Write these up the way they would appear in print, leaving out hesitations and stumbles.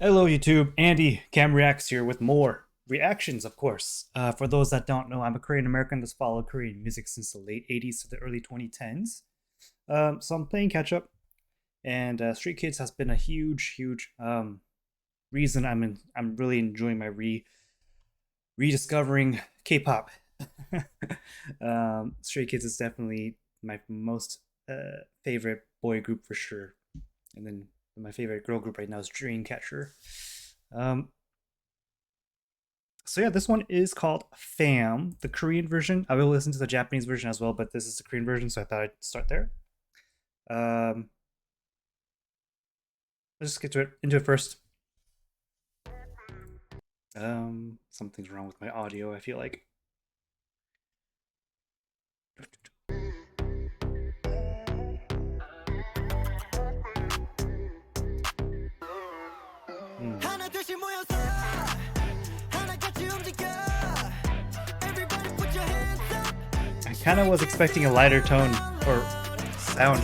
Hello YouTube, Andy, Cam Reacts here with more reactions, of course. For those that don't know, I'm a Korean American that's followed Korean music since the late 80s to the early 2010s. So I'm playing catch up, and Street Kids has been a huge reason I'm really enjoying my rediscovering K-pop. Stray Kids is definitely my most favorite boy group for sure, and then my favorite girl group right now is Dreamcatcher. Um, so yeah, this one is called Fam, the Korean version. I will listen to the Japanese version as well, but this is the Korean version, so I thought I'd start there. Um, let's just get into it first. Something's wrong with my audio, I feel like. I kind of was expecting a lighter tone or sound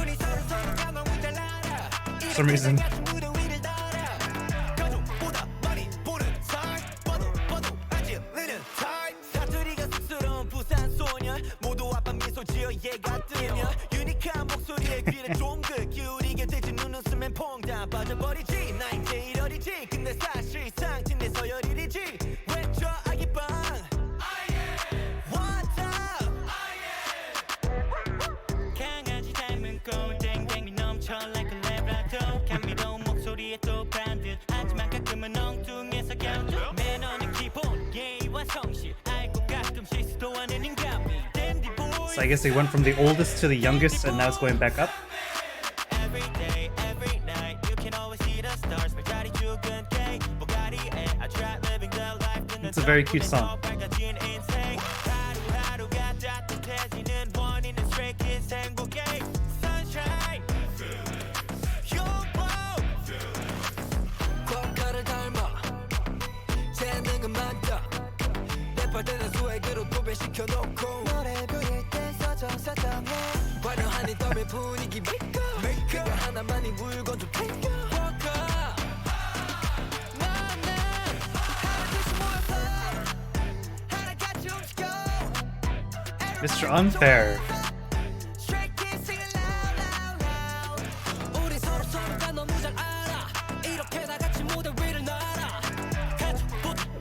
for some reason. So I guess they went from the oldest to the youngest, and now it's going back up. It's a very cute song. Mr. Unfair.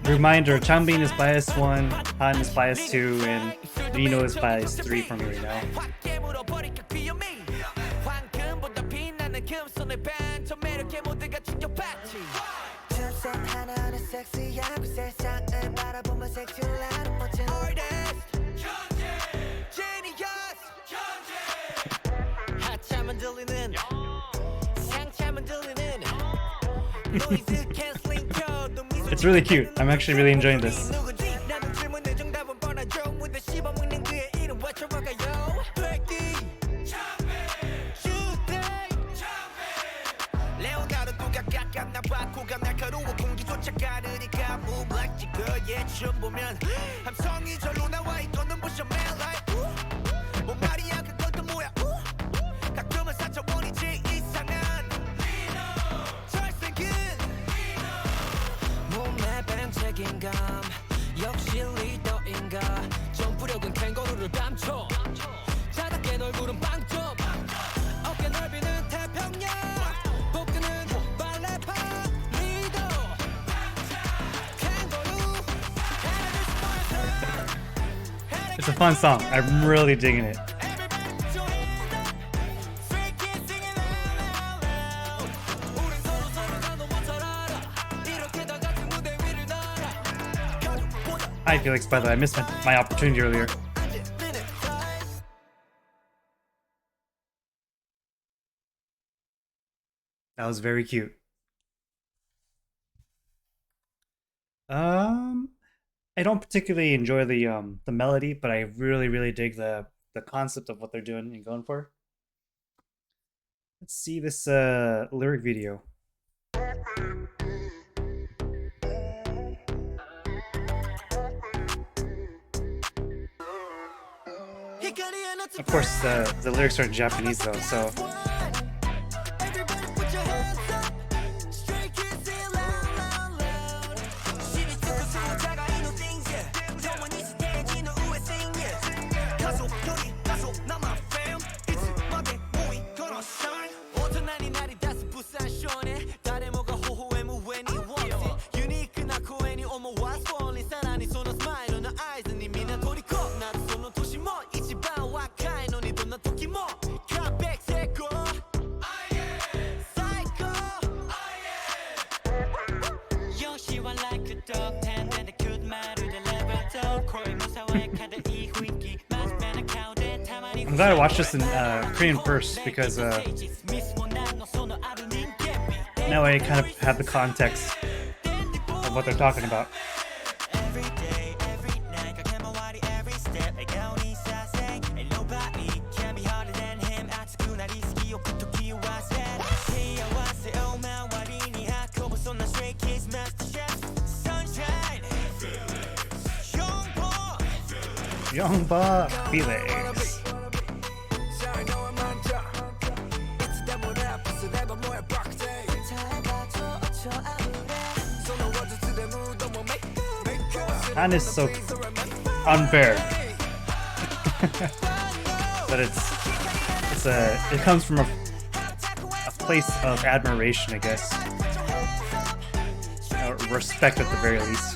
Reminder, Changbin is bias 1, Han is bias 2, and Reno is bias 3 for me right now. It's really cute. I'm actually really enjoying this. It's a fun song. I'm really digging it. Hi Felix, by the way, I missed my opportunity earlier. That was very cute. I don't particularly enjoy the melody, but I really dig the concept of what they're doing and going for. Let's see this lyric video. Of course, the lyrics are in Japanese though, so glad I watched this in Korean first because now I kind of have the context of what they're talking about. Youngba Felix. And it's so unfair. But it comes from a place of admiration, I guess. Or respect at the very least.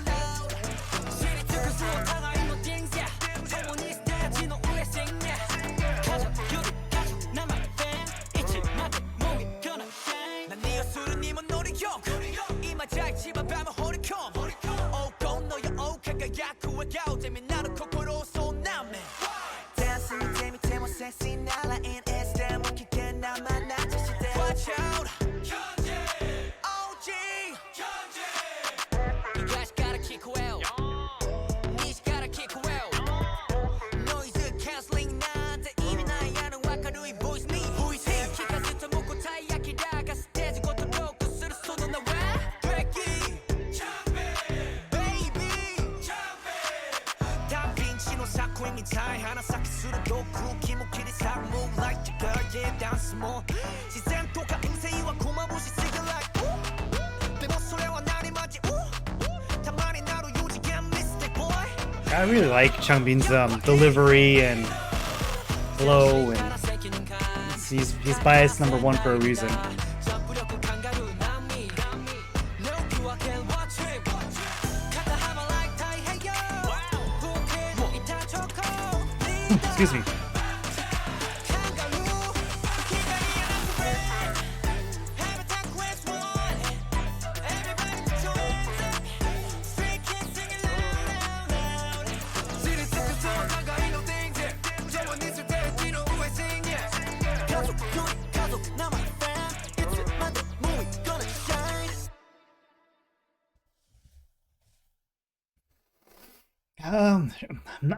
I really like Changbin's delivery and flow, and he's biased #1 for a reason. Excuse me.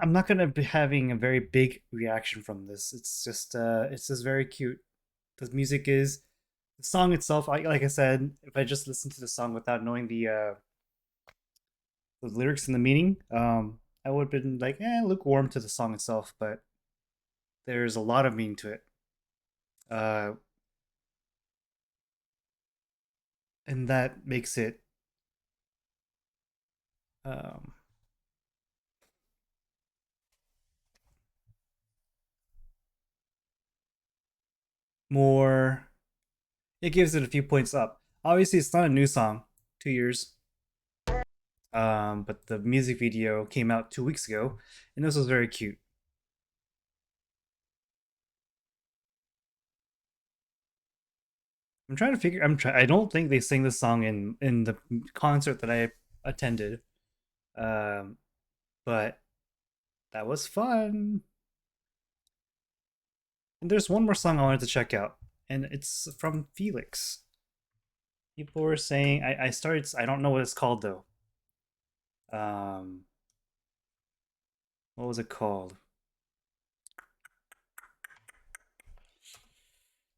I'm not gonna be having a very big reaction from this. It's just very cute. The music is the song itself. Like I said, if I just listened to the song without knowing the lyrics and the meaning, I would have been like, lukewarm to the song itself. But there's a lot of meaning to it. And that makes it more. It gives it a few points up. Obviously, it's not a new song, 2 years. But the music video came out 2 weeks ago, and this was very cute. I'm trying to figure. I don't think they sing this song in the concert that I attended. But that was fun. And there's one more song I wanted to check out, and it's from Felix. People were saying I started. I don't know what it's called though. What was it called?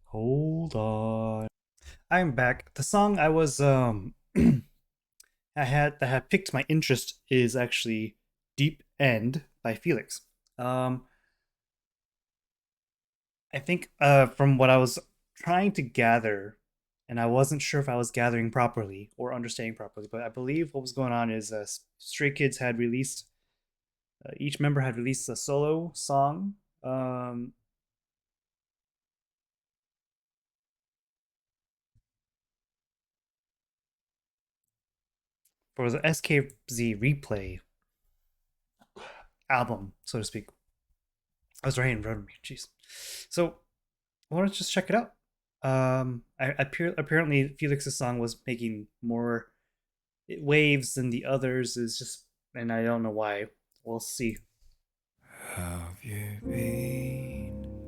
Hold on. I'm back. The song I was that had piqued my interest is actually Deep End by Felix. I think from what I was trying to gather, and I wasn't sure if I was gathering properly or understanding properly, but I believe what was going on is Stray Kids had released, each member had released a solo song. For the SKZ replay album, so to speak. I was right in front of me. Jeez. So I want to just check it out. Apparently Felix's song was making more waves than the others. Is just, and I don't know why. We'll see. Have you been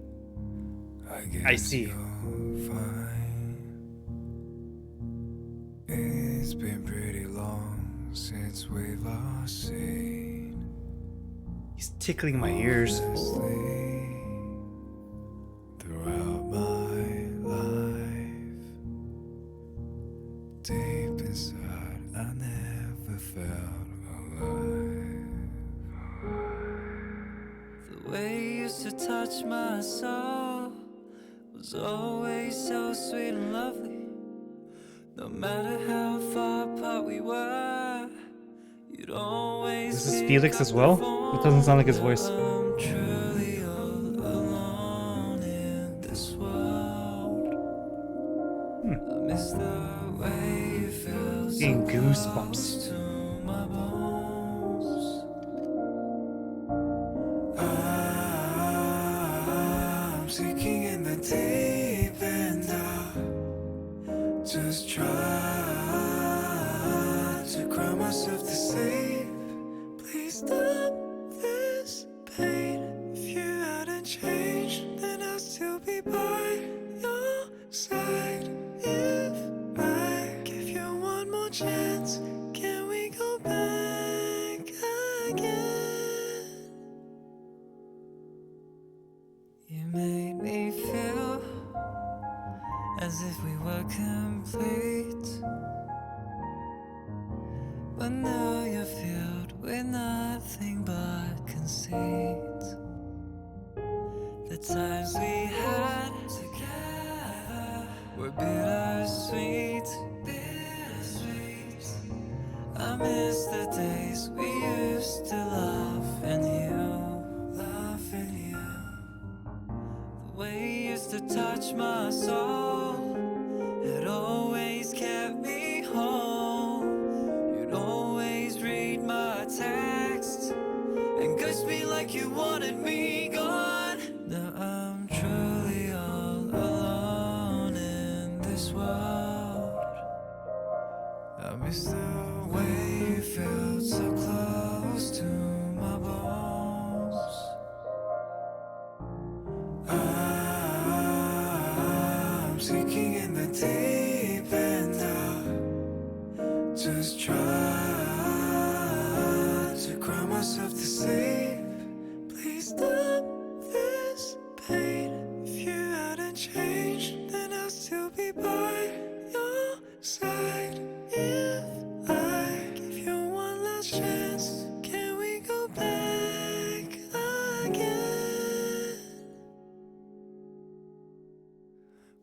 I see. It's been pretty long since we've last seen. He's tickling my ears. Honestly, throughout my life, deep inside, I never felt alive. The way you used to touch my soul was always so sweet and lovely. No matter how far apart we were, you'd always This is Felix as well? It doesn't sound like his voice. I'm truly all alone in this world. I miss the way you feel so Getting goosebumps. close to my bones. I'm sinking in the deep end of just try to cry myself to sleep. Please stop this pain. If you hadn't changed, then I'll still be by your side. If I give you one more chance, can we go back again? You made me feel as if we were complete, but now you're filled with nothing but conceit. The times we had together were bittersweet, bittersweet. I miss the days we used to laugh and you. The way you used to touch my soul had always kept me home. You'd always read my texts and ghost me like you wanted me gone. Now I'm truly all alone in this world. I miss the way you felt so close to my bones. I'm sinking in the deep end of just try to cry myself to sleep. Please stop this pain. If you hadn't changed, then I'll still be by your side. If I give you one last chance, can we go back again?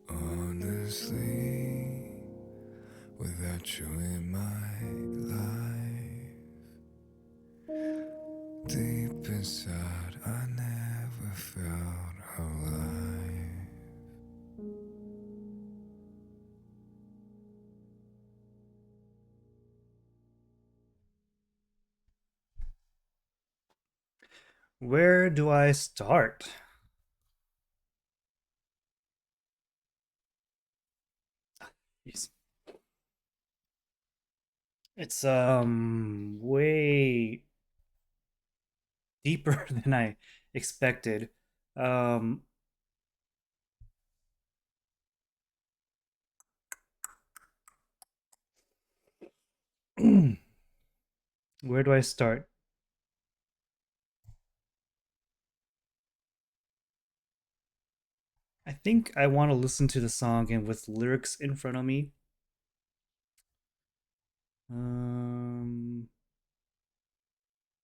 Honestly, without you in my life, deep inside, I never felt alive. Where do I start? Jeez. It's way deeper than I expected. Um where do I start? I think I want to listen to the song and with lyrics in front of me. Um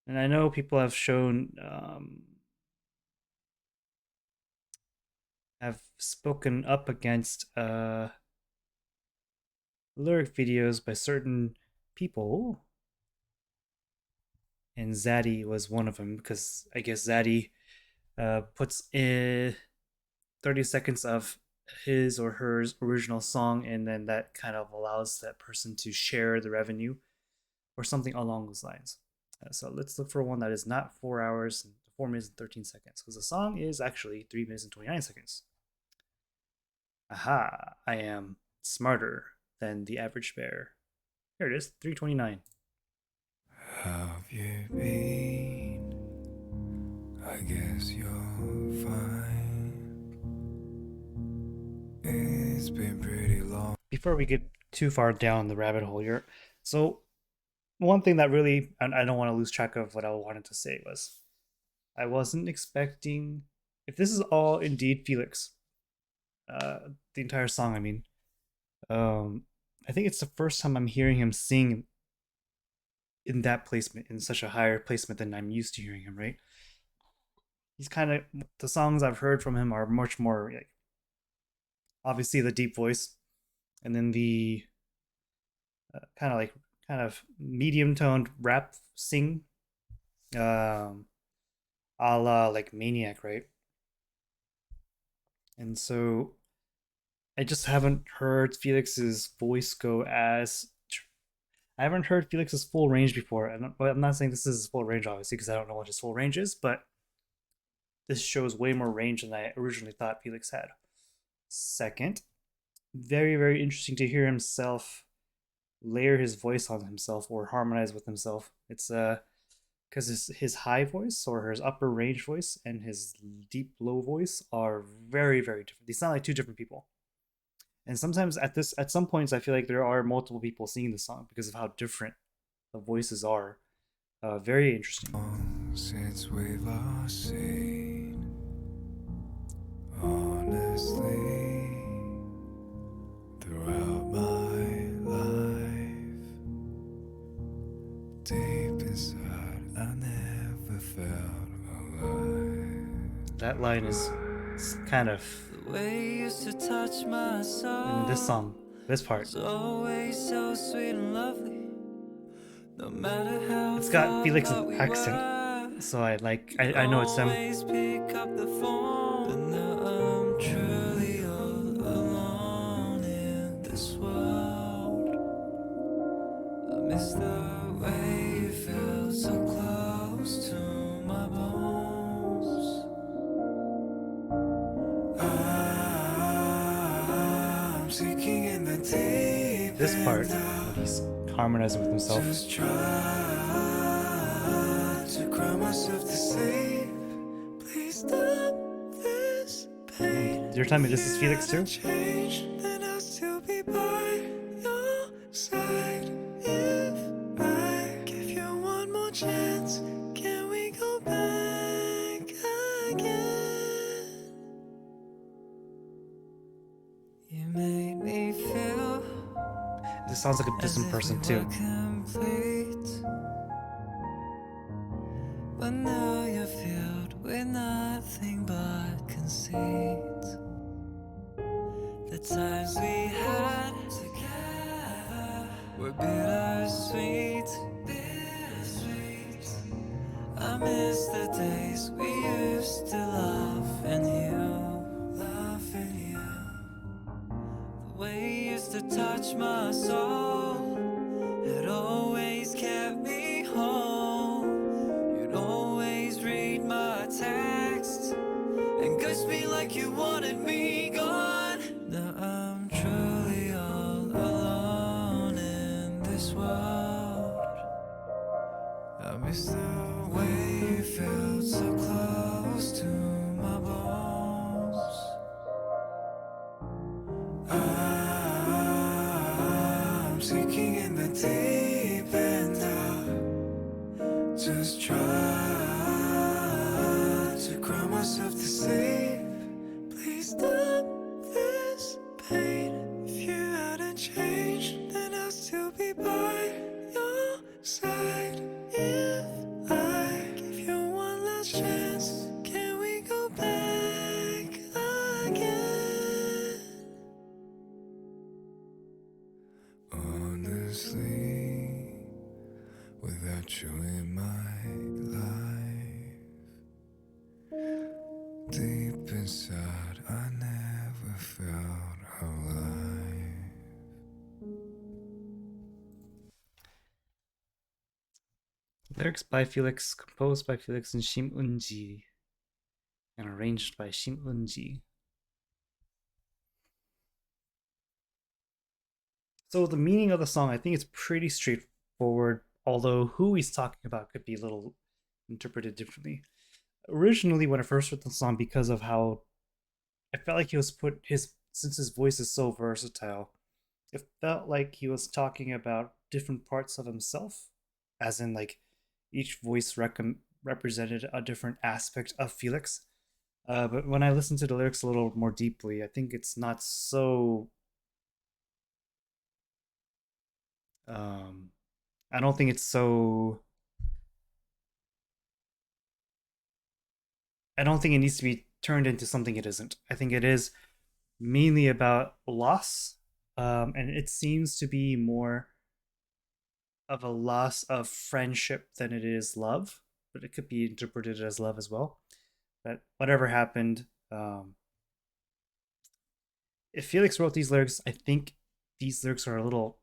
and I know people have shown have spoken up against lyric videos by certain people, and Zaddy was one of them because I guess Zaddy puts in 30 seconds of his or her original song, and then that kind of allows that person to share the revenue or something along those lines. So let's look for one that is not 4 hours and 4 minutes and 13 seconds because the song is actually 3 minutes and 29 seconds. Aha, I am smarter than the average bear. Here it is, 329. Have you been? I guess you're fine. It's been pretty long. Before we get too far down the rabbit hole here, so one thing that really, and I don't want to lose track of what I wanted to say, was I wasn't expecting, if this is all indeed Felix, the entire song, I mean, I think it's the first time I'm hearing him sing in that placement, in such a higher placement than I'm used to hearing him, right? He's kind of, the songs I've heard from him are much more like, obviously the deep voice, and then the kind of medium toned rap sing, um, a la like Maniac, right? And so I just haven't heard Felix's voice go as. I haven't heard Felix's full range before, and I'm not saying this is his full range, obviously, because I don't know what his full range is, but this shows way more range than I originally thought Felix had. Second, very, very interesting to hear himself layer his voice on himself or harmonize with himself. It's because his high voice or his upper range voice and his deep low voice are very, very different. They sound like two different people. And sometimes at some points I feel like there are multiple people singing the song because of how different the voices are. Very interesting. Since we lost sight, honestly, throughout my life, deep inside, I never felt alive. That line is kind of The way you used to touch my soul in this song, this part. It's always so sweet and lovely. No matter how It's got far Felix's apart we accent, were, so I know it's him. always pick up the phone. And now I'm truly all alone in this world. I miss the way you felt so close to my bones. I'm sinking in the deep. This part, when he's harmonizing with himself. Just try to cry myself to sleep. Please stop this pain. You're telling me this is Felix too? Change, then I'll still be by your side. If I give you one more chance, can we go back again? You made me feel This sounds like a distant person too. But now you're filled with nothing but conceit. The times we had together were bittersweet, bittersweet. I miss the days we used to laugh and you, laugh and you. The way you used to touch my soul, it always kept me home. You'd always read my texts and ghost me like you wanted me gone. Now I'm truly all alone in this world. I miss the way you felt so close to my bones. I'm sinking in the deep end now. Just try to cry myself to sleep. Please stop this pain. If you hadn't changed, then I'll still be by your side. If I give you one last chance, can we go back again? Honestly, without you in my life, deep inside I never felt alive. Lyrics by Felix, composed by Felix and Shim Eun-ji, and arranged by Shim Eun-ji. So the meaning of the song, I think it's pretty straightforward, although who he's talking about could be a little interpreted differently. Originally, when I first heard the song, because of how I felt like he was since his voice is so versatile, it felt like he was talking about different parts of himself, as in like each voice represented a different aspect of Felix. But when I listen to the lyrics a little more deeply, I think it's not so. Um, I don't think it's so. I don't think it needs to be turned into something it isn't. I think it is mainly about loss, and it seems to be more of a loss of friendship than it is love, but it could be interpreted as love as well. But whatever happened, if Felix wrote these lyrics, I think these lyrics are a little.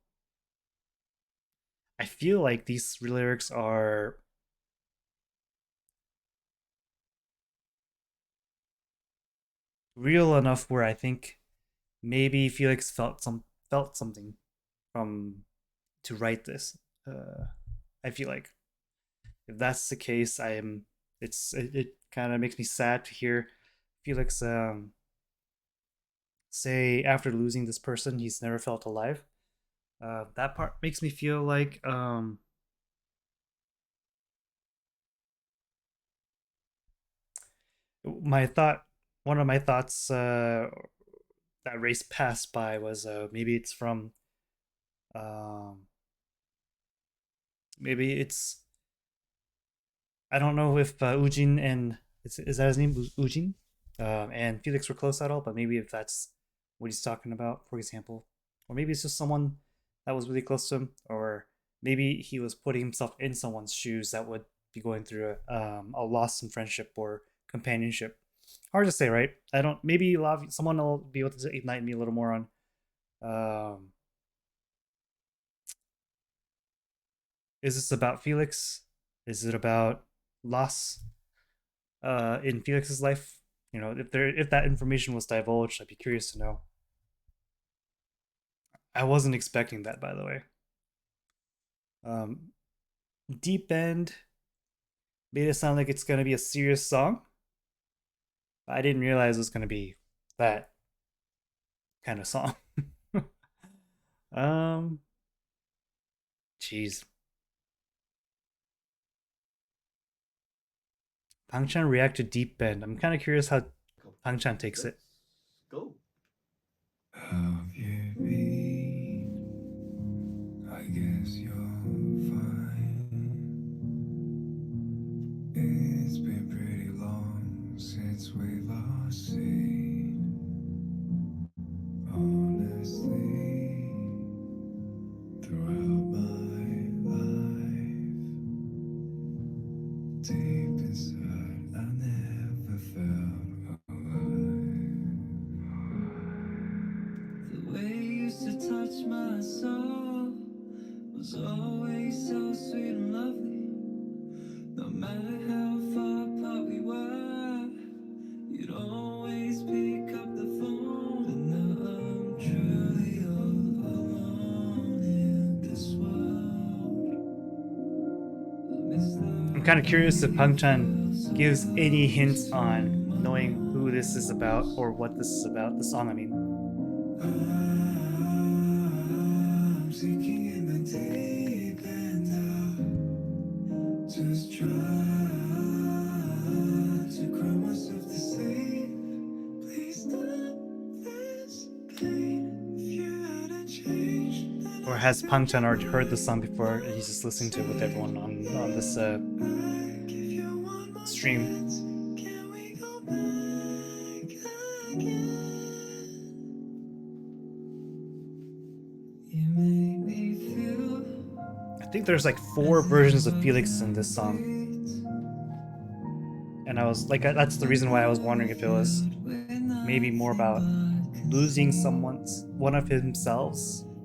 I feel like these lyrics are real enough where I think maybe Felix felt something from to write this. I feel like if that's the case, I am. It kind of makes me sad to hear Felix say after losing this person, he's never felt alive. That part makes me feel like my thought. One of my thoughts that race passed by was maybe it's from um, maybe it's I don't know if Ujin and is that his name Ujin and Felix were close at all, but maybe if that's what he's talking about, for example, or maybe it's just someone that was really close to him, or maybe he was putting himself in someone's shoes that would be going through a loss in friendship or companionship. Hard to say, right? I don't. Maybe a lot of, someone will be able to ignite me a little more on. Um, is this about Felix? Is it about loss in Felix's life? You know, if that information was divulged, I'd be curious to know. I wasn't expecting that, by the way. Um, Deep End made it sound like it's gonna be a serious song. I didn't realize it was gonna be that kind of song. um, Jeez, Pangchan reacted Deep Bend. I'm kind of curious how Pangchan takes it. Go. Have you been? I guess you're fine. It's been pretty long since we last seen. Honestly, throughout my life, deep inside, I never felt alive. The way you used to touch my soul was always so sweet and lovely. No matter how far apart we were, you'd always pick up the phone. But now I'm truly all alone in this world. I miss I'm kind of the curious if way it Pangchan feels gives any hints sometimes on in my knowing who this is about bones. or what this is about. The song, I mean. I'm sinking in the deep end now. Just try to cry myself to sleep. Please stop this pain. If you hadn't changed, then Or I'd has still Pangchan keep already my heard the song before and he's just listening to it with everyone on this I give you one more stream? chance. Can we go back again? You made me feel I think there's like four as if versions of I Felix in this can't song, breathe. and I was like, that's the reason why I was wondering if it was Filled with maybe more nothing about but losing conceit. someone's one of himself,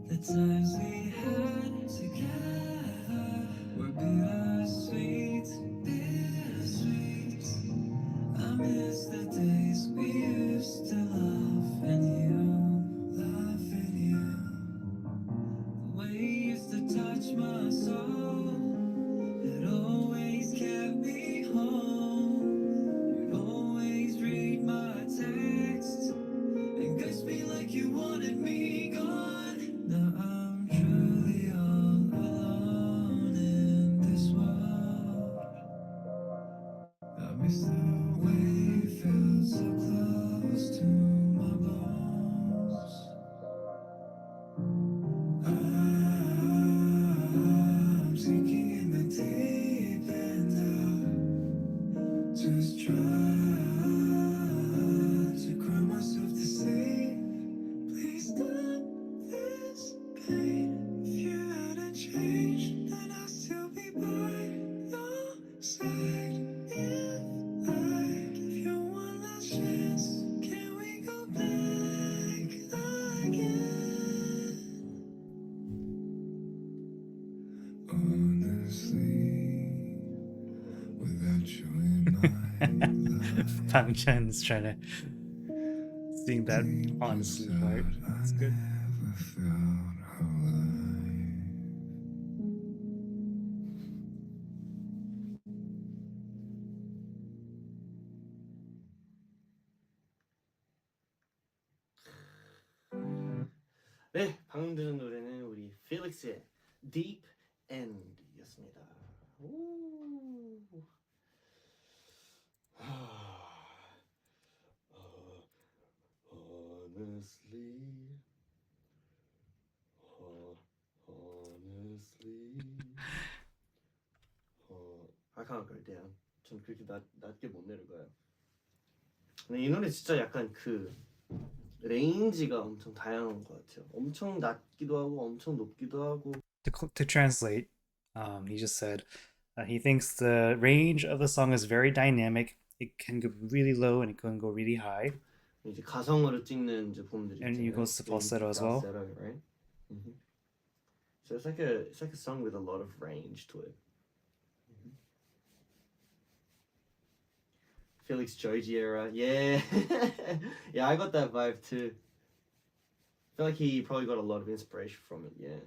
The times we had together were bittersweet, bittersweet. I miss the days we used to laugh and you. The way you used to touch my soul, it always kept me home. You'd always read my texts and kiss me like Honestly, without you in my life, Pang Chen's trying to sing that deep honestly part. inside, I It's good. never felt alive. 네, 방금 들은 노래는 우리 필릭스의 Deep End였습니다. 오. Honestly, honestly, I can't go down. 전 그렇게 낮게 못 내려가요. 근데 이 노래 진짜 약간 그 레인지가 엄청 다양한 것 같아요. 엄청 낮기도 하고 엄청 높기도 하고. To translate, he just said he thinks the range of the song is very dynamic. It can go really low and it can go really high. 이제 가성으로 찍는 이제 부분들이 And 있잖아요. it goes to falsetto as well. Falsetto, right? Mm-hmm. So it's like a song with a lot of range to it. Mm-hmm. Felix Joji era, yeah, yeah, I got that vibe too. I feel like he probably got a lot of inspiration from it. Yeah,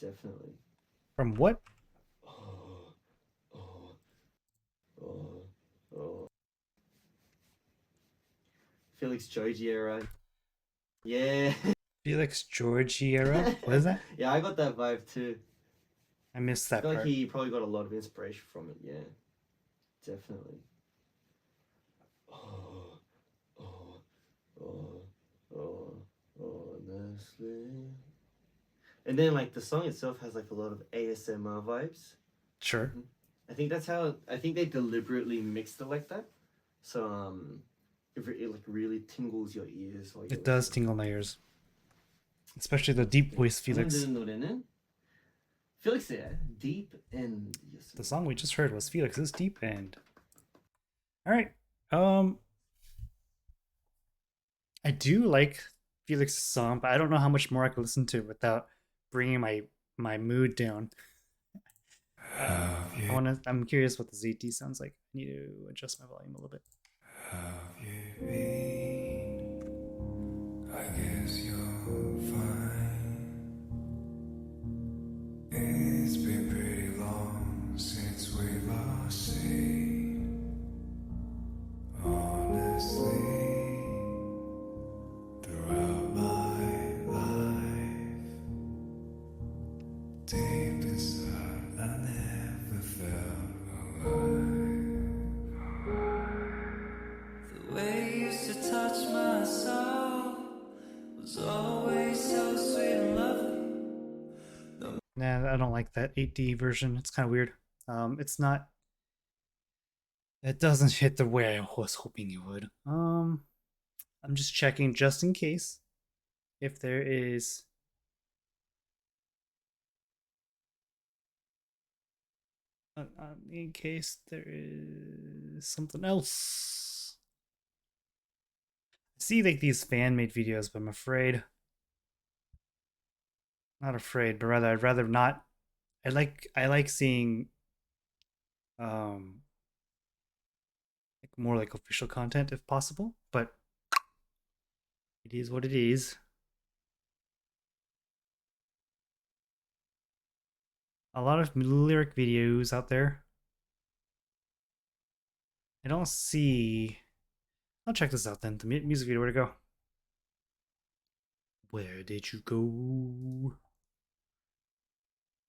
definitely. From what? Felix Joji era, yeah. Felix Georgie era? What is that? Yeah, I got that vibe too. I missed I that feel part. like he probably got a lot of inspiration from it. Yeah, definitely. Honestly. And then like the song itself has like a lot of ASMR vibes. Sure. I think they deliberately mixed it like that. So it like really tingles your ears. While It does tingle my ears. Especially the deep voice Felix. 듣는 노래는 Felix의 Deep End였습니다. The song we just heard was Felix's Deep End. Alright. I do like Felix's song, but I don't know how much more I could listen to without bringing my mood down. I'm curious what the ZT sounds like. I need to adjust my volume a little bit. Have you been? I guess you're fine. It's been pretty long since we last seen. Honestly, throughout my life, deep inside, I never felt alive. The way you used to touch my soul was always so sweet and lovely. Nah, I don't like that 8D version. It's kind of weird. It's not. It doesn't hit the way I was hoping it would. I'm just checking just in case if there is. In case there is something else. I see like these fan-made videos, but I'm afraid. Not afraid, but rather I'd rather not. I like seeing like more like official content if possible, but it is what it is. A lot of lyric videos out there. I don't see. I'll check this out then. The music video, where to go? Where did you go?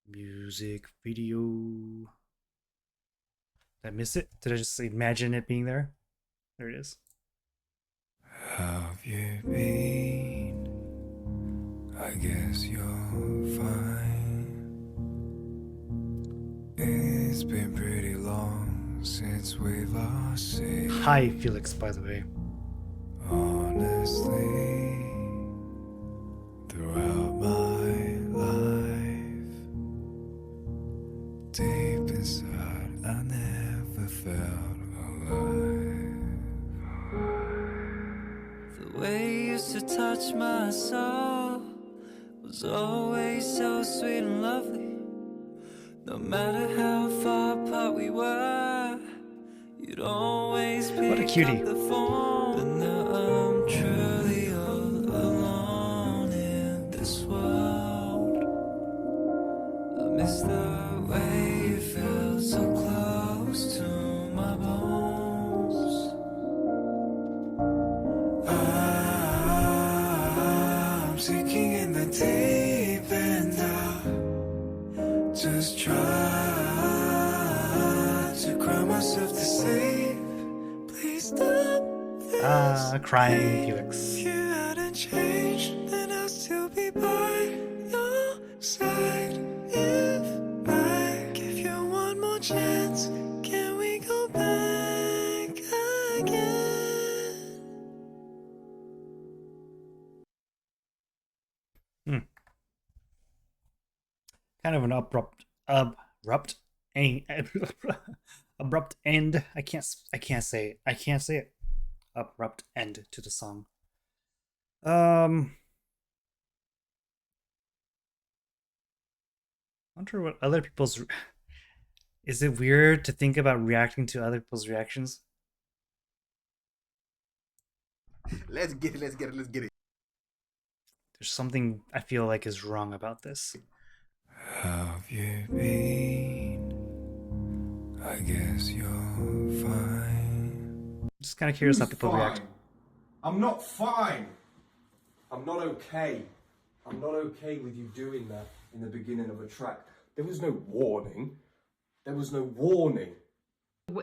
Music video. Did I miss it? Did I just imagine it being there? There it is. Have you been? I guess you're fine. It's been pretty long since we last seen. Hi, Felix, by the way. Honestly, throughout my life, deep inside, I never felt alive. The way you used to touch my soul was always so sweet and lovely. No matter how far apart we were, you'd always What a pick cutie. up the phone. But now I'm truly all alone in this world. I miss the way you felt so close to my bones. I'm sinking in the deep end. Just try to cry myself to sleep. Please stop this. Crying Felix. If you hadn't changed, then I'll still be by your side. If I give you one more chance, can we go back again? Kind of an abrupt end. I can't say it. Abrupt end to the song. I wonder what other people's. Is it weird to think about reacting to other people's reactions? Let's get it. There's something I feel like is wrong about this. How have you been? I guess you're fine. Just kind of curious how people react. I'm not fine. I'm not okay. I'm not okay with you doing that in the beginning of a track. There was no warning.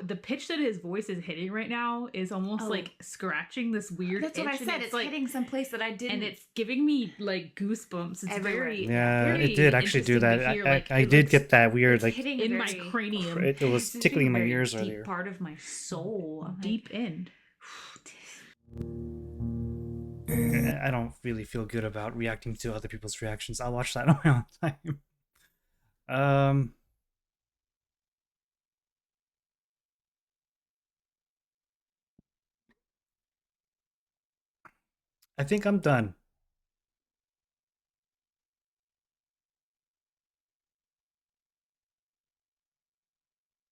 The pitch that his voice is hitting right now is almost like scratching this weird That's itch. what I said. It's like hitting someplace that I didn't. and it's giving me like goosebumps. It's Everywhere. very It did actually do interesting that. to hear, like, I it did looks get that weird like hitting in a my very- cranium. it was It's tickling my very ears deep earlier. part of my soul, like- deep in. I don't really feel good about reacting to other people's reactions. I'll watch that on my own time. I think I'm done.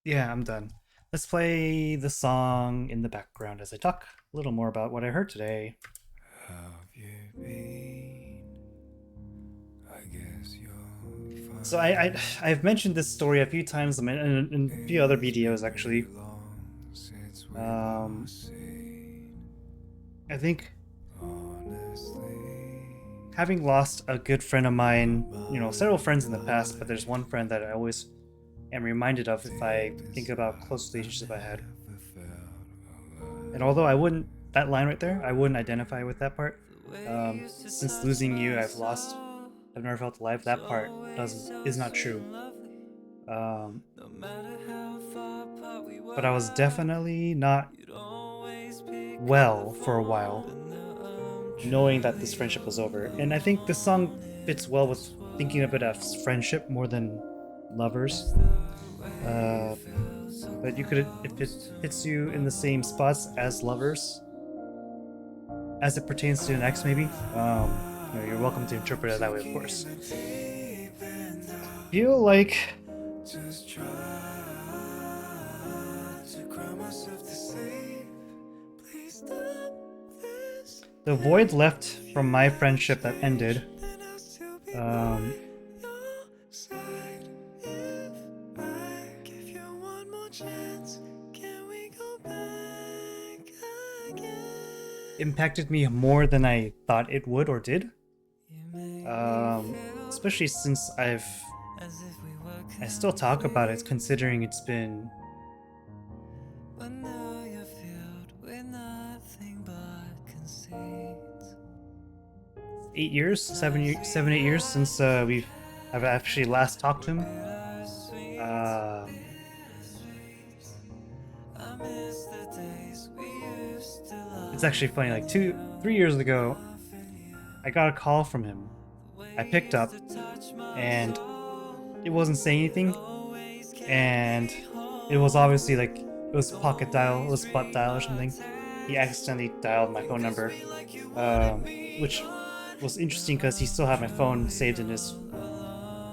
Yeah, I'm done. Let's play the song in the background as I talk a little more about what I heard today. How have you been? I guess you're fine. So I've mentioned this story a few times in a few other videos actually. I think having lost a good friend of mine, several friends in the past, but there's one friend that I always am reminded of if I think about close relationships I had. And although that line right there, I wouldn't identify with that part. Since losing you, I've never felt alive. That part is not true. But I was definitely not well for a while, knowing that this friendship was over. And I think this song fits well with thinking of it as friendship more than lovers. But you could, if it hits you in the same spots as lovers, as it pertains to an ex, maybe, you're welcome to interpret it that way, of course. Feel like the void left from my friendship that ended. Impacted me more than I thought it would or did. Especially since I still talk about it, considering it's been 8 years, 7, 8 years since I've actually last talked to him. It's actually funny, like 3 years ago, I got a call from him. I picked up, and it wasn't saying anything, and it was obviously like, it was pocket dial, it was butt dial or something. He accidentally dialed my phone number, which was interesting because he still had my phone saved in his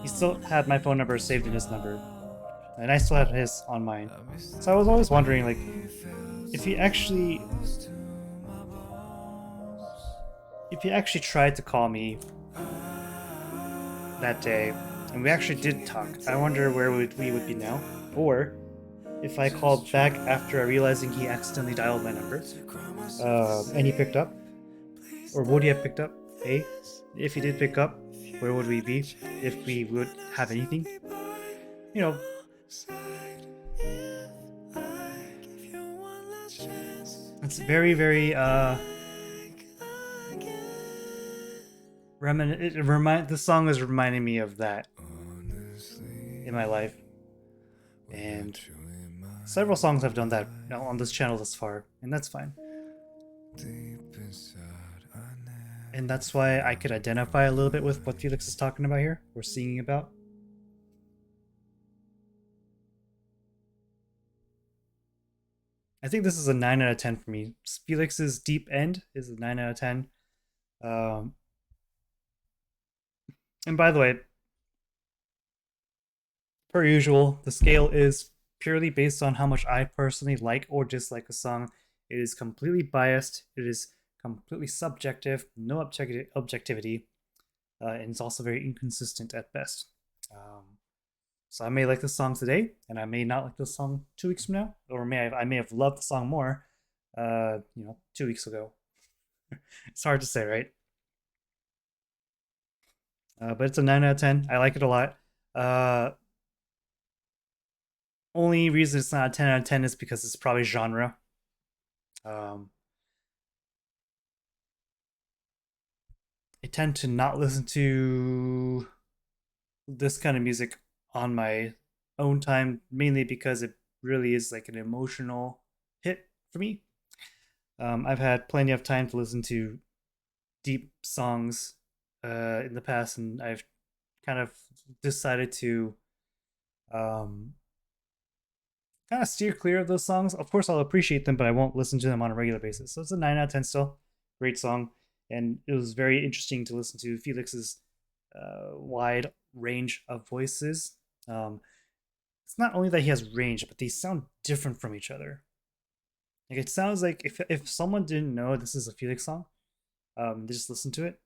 he still had my phone number saved in his number, and I still had his on mine. So I was always wondering, like, if he actually tried to call me that day, and we actually did talk, I wonder where we would be now. Or if I called back after realizing he accidentally dialed my number, and he picked up, or would he have picked up? A, if he did pick up, where would we be? If we would have anything, you know. It's very, very the song is reminding me of that in my life, and several songs have done that on this channel thus far, and that's fine. And that's why I could identify a little bit with what Felix is talking about here, or singing about. I think this is a 9 out of 10 for me. Felix's Deep End is a 9 out of 10. And by the way, per usual, the scale is purely based on how much I personally like or dislike a song. It is completely biased. It is completely subjective, no objectivity, and it's also very inconsistent at best. So I may like the song today, and I may not like the song 2 weeks from now, or I may have loved the song more, 2 weeks ago. It's hard to say, right? But it's a 9 out of 10. I like it a lot. Only reason it's not a 10 out of 10 is because it's probably genre. I tend to not listen to this kind of music on my own time, mainly because it really is like an emotional hit for me. I've had plenty of time to listen to deep songs in the past, and I've kind of decided to kind of steer clear of those songs. Of course, I'll appreciate them, but I won't listen to them on a regular basis. So it's a 9 out of 10 still. Great song. And it was very interesting to listen to Felix's wide range of voices. It's not only that he has range, but they sound different from each other. Like, it sounds like if someone didn't know this is a Felix song, they just listened to it,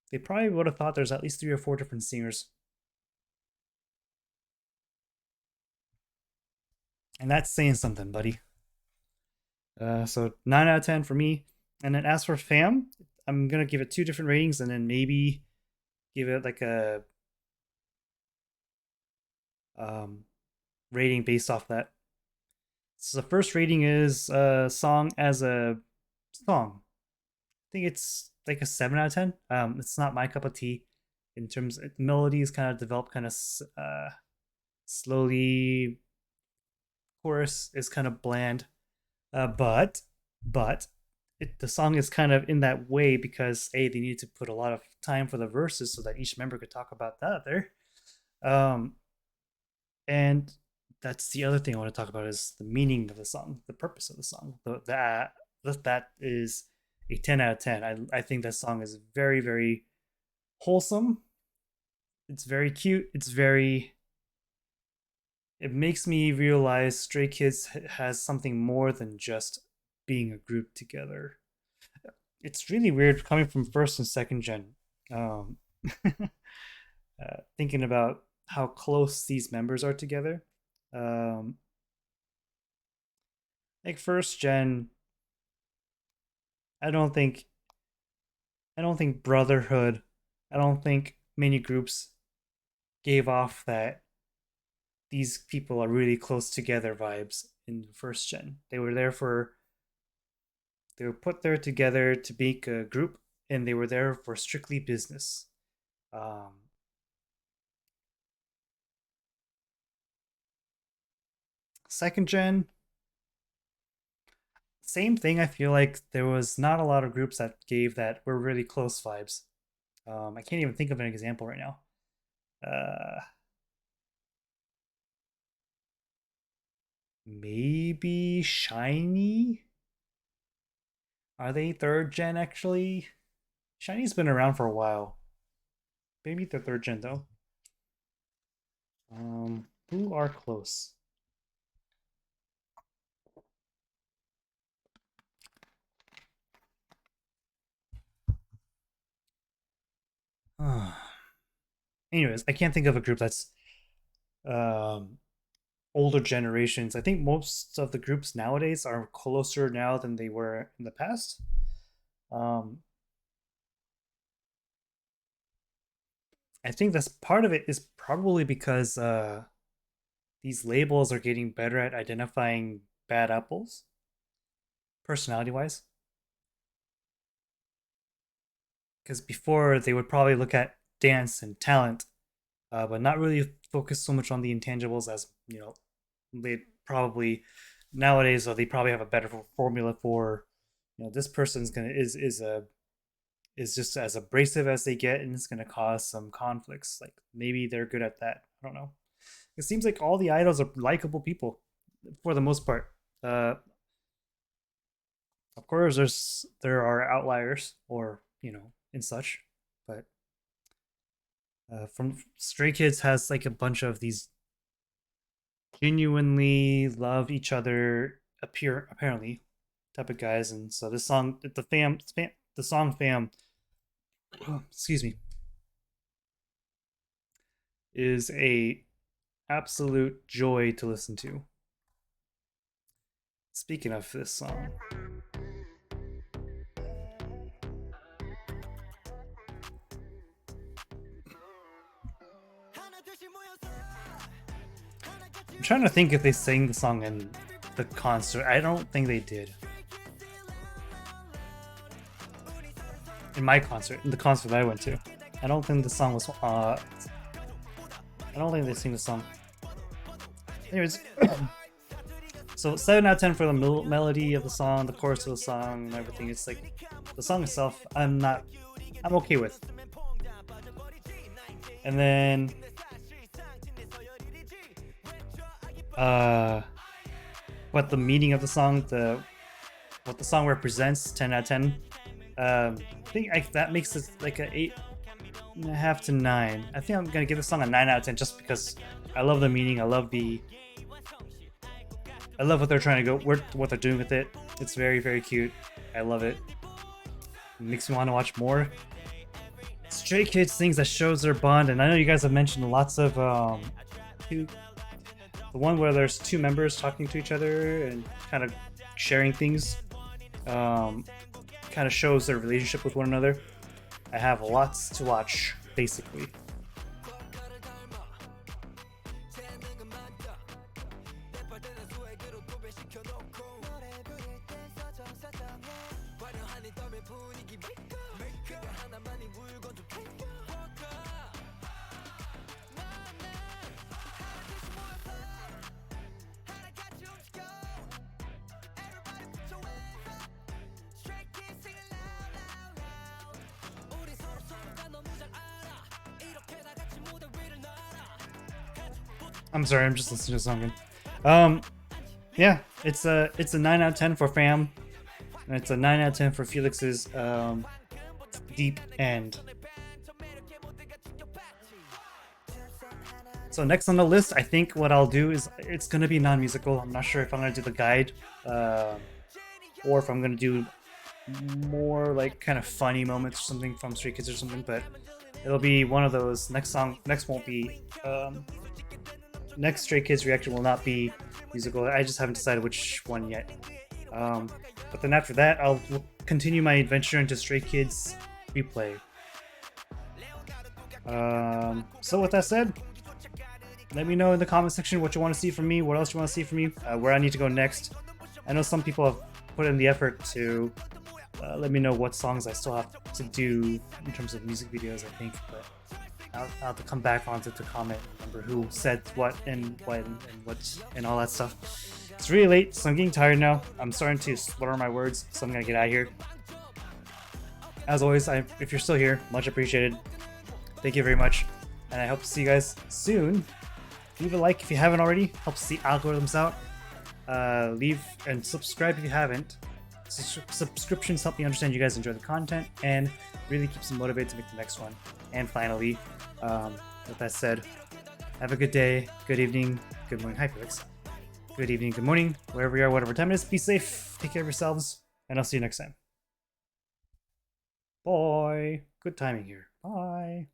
they probably would have thought there's at least 3 or 4 different singers. And that's saying something, buddy. So 9 out of 10 for me. And then as for Fam, I'm gonna give it 2 different ratings, and then maybe give it like a rating based off that. So the first rating is song as a song. I think it's like a 7 out of 10. It's not my cup of tea. In terms of melodies, kind of develop kind of slowly. Chorus is kind of bland, but the song is kind of in that way because they needed to put a lot of time for the verses so that each member could talk about the other. And that's the other thing I want to talk about is the meaning of the song, the purpose of the song. That is a 10 out of 10. I think that song is very, very wholesome. It's very cute. It makes me realize Stray Kids has something more than just being a group together. It's really weird coming from first and second gen. Thinking about how close these members are together. Like first gen, I don't think Brotherhood, I don't think many groups gave off that these people are really close together vibes in first gen. They were put there together to make a group, and they were there for strictly business. Second gen, same thing. I feel like there was not a lot of groups that gave that were really close vibes. I can't even think of an example right now. Maybe Shiny? Are they third gen actually? Shiny's been around for a while. Maybe they're third gen though. Who are close? Anyways, I can't think of a group that's um, older generations. I think most of the groups nowadays are closer now than they were in the past. Um, I think that's part of it is probably because these labels are getting better at identifying bad apples, personality wise. Because before they would probably look at dance and talent, but not really focus so much on the intangibles as they probably nowadays, or they probably have a better formula for this person's gonna is just as abrasive as they get, and it's gonna cause some conflicts. Like maybe they're good at that. I don't know. It seems like all the idols are likable people for the most part. Of course, there are outliers, or and such, but from Stray Kids has like a bunch of these genuinely love each other apparently type of guys, and so this song, the song "Fam," excuse me, is a absolute joy to listen to. Speaking of this song, I'm trying to think if they sang the song in the concert. I don't think they did. In my concert, in the concert that I went to, I don't think the song was. I don't think they sing the song. Anyways, so 7 out of 10 for the melody of the song, the chorus of the song, and everything. It's like the song itself, I'm okay with. And then what the meaning of the song, what the song represents, 10 out of 10. I think that makes it like a 8.5 to 9. I think I'm gonna give the song a 9 out of 10 just because I love the meaning. I love what they're trying to go, what they're doing with it. It's very, very cute. I love it. It makes me want to watch more Stray Kids things that shows their bond. And I know you guys have mentioned lots of the one where there's two members talking to each other and kind of sharing things. Kind of shows their relationship with one another. I have lots to watch, basically. I'm sorry, I'm just listening to something. Yeah, it's a 9 out of 10 for Fam, and it's a 9 out of 10 for Felix's Deep End. So next on the list, I think what I'll do is it's gonna be non-musical. I'm not sure if I'm gonna do the guide, or if I'm gonna do more like kind of funny moments or something from Stray Kids or something. But it'll be one of those. Next won't be. Next Stray Kids reaction will not be musical. I just haven't decided which one yet. But then after that, I'll continue my adventure into Stray Kids replay. So with that said, let me know in the comment section what you want to see from me, what else you want to see from me, where I need to go next. I know some people have put in the effort to let me know what songs I still have to do in terms of music videos, I think, but I'll have to come back onto the comment, remember who said what and when and what and all that stuff. It's really late, so I'm getting tired now. I'm starting to slur my words, so I'm gonna get out of here. As always, if you're still here, much appreciated. Thank you very much, and I hope to see you guys soon. Leave a like if you haven't already, helps the algorithms out. Leave and subscribe if you haven't. Subscriptions help me understand you guys enjoy the content and really keeps me motivated to make the next one. And finally, with that said, Have a good day, good evening, good morning. Hi, Felix. Good evening, good morning, wherever you are, whatever time it is. Be safe, take care of yourselves, and I'll see you next time. Bye. Good timing here. Bye.